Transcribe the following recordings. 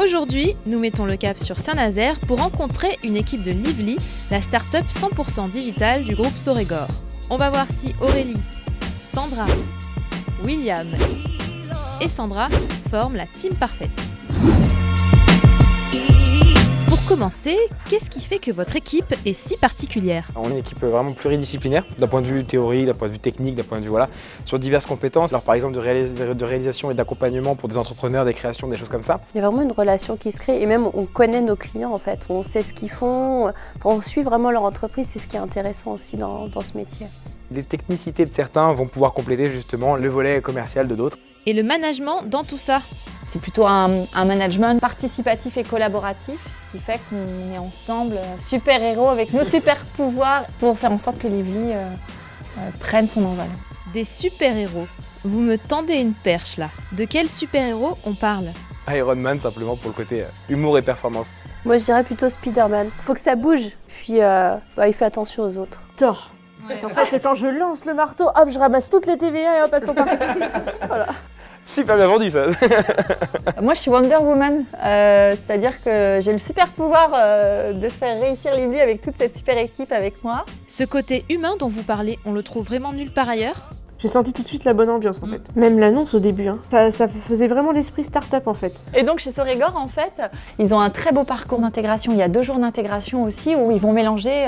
Aujourd'hui, nous mettons le cap sur Saint-Nazaire pour rencontrer une équipe de Lively, la start-up 100% digitale du groupe Sorégor. On va voir si Aurélie, Sandra, William et Sandra forment la team parfaite. Pour commencer, qu'est-ce qui fait que votre équipe est si particulière ? On est une équipe vraiment pluridisciplinaire, d'un point de vue théorie, d'un point de vue technique, d'un point de vue sur diverses compétences. Alors par exemple de réalisation et d'accompagnement pour des entrepreneurs, des créations, des choses comme ça. Il y a vraiment une relation qui se crée et même on connaît nos clients en fait, on sait ce qu'ils font, on suit vraiment leur entreprise, c'est ce qui est intéressant aussi dans ce métier. Les technicités de certains vont pouvoir compléter justement le volet commercial de d'autres. Et le management dans tout ça ? C'est plutôt un management participatif et collaboratif, ce qui fait qu'on est ensemble super-héros avec nos super-pouvoirs pour faire en sorte que Lively prenne son envol. Des super-héros. Vous me tendez une perche là. De quels super-héros on parle ? Iron Man simplement pour le côté humour et performance. Moi je dirais plutôt Spider-Man. Faut que ça bouge, puis il fait attention aux autres. Thor. Parce qu'en fait, c'est quand je lance le marteau, hop, je ramasse toutes les TVA et hop, elles sont parties. Voilà. Super bien vendu ça. Moi je suis Wonder Woman, c'est-à-dire que j'ai le super pouvoir de faire réussir Lively avec toute cette super équipe avec moi. Ce côté humain dont vous parlez, on le trouve vraiment nulle part ailleurs ? J'ai senti tout de suite la bonne ambiance en fait. Même l'annonce au début, ça faisait vraiment l'esprit start-up en fait. Et donc chez Sorégor en fait, ils ont un très beau parcours d'intégration. Il y a 2 jours d'intégration aussi où ils vont mélanger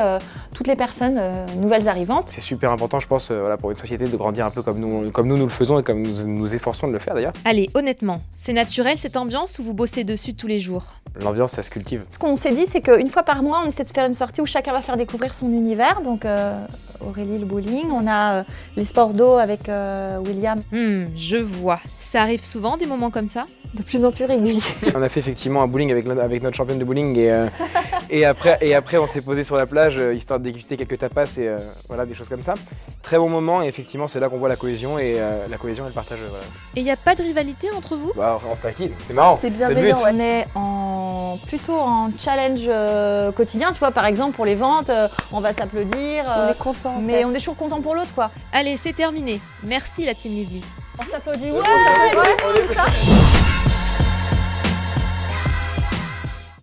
toutes les personnes nouvelles arrivantes. C'est super important je pense pour une société de grandir un peu comme nous le faisons et comme nous nous efforçons de le faire d'ailleurs. Allez, honnêtement, c'est naturel cette ambiance ou vous bossez dessus tous les jours ? L'ambiance ça se cultive. Ce qu'on s'est dit c'est qu'une fois par mois on essaie de faire une sortie où chacun va faire découvrir son univers. Donc Aurélie le bowling, on a les sports d'eau avec William. Je vois. Ça arrive souvent des moments comme ça ? De plus en plus régulier. On a fait effectivement un bowling avec notre championne de bowling et après on s'est posé sur la plage histoire de déguster quelques tapas et des choses comme ça. Très bon moment et effectivement c'est là qu'on voit la cohésion et le partage. Voilà. Et il n'y a pas de rivalité entre vous ? On se taquine, c'est marrant. C'est bienveillant, le but. ouais. On est plutôt en challenge quotidien, tu vois, par exemple pour les ventes, on va s'applaudir. On est content. Mais on est toujours content pour l'autre quoi. Allez, c'est terminé. Merci la team Lively. On s'applaudit, ouais, ça va, ouais, c'est ça.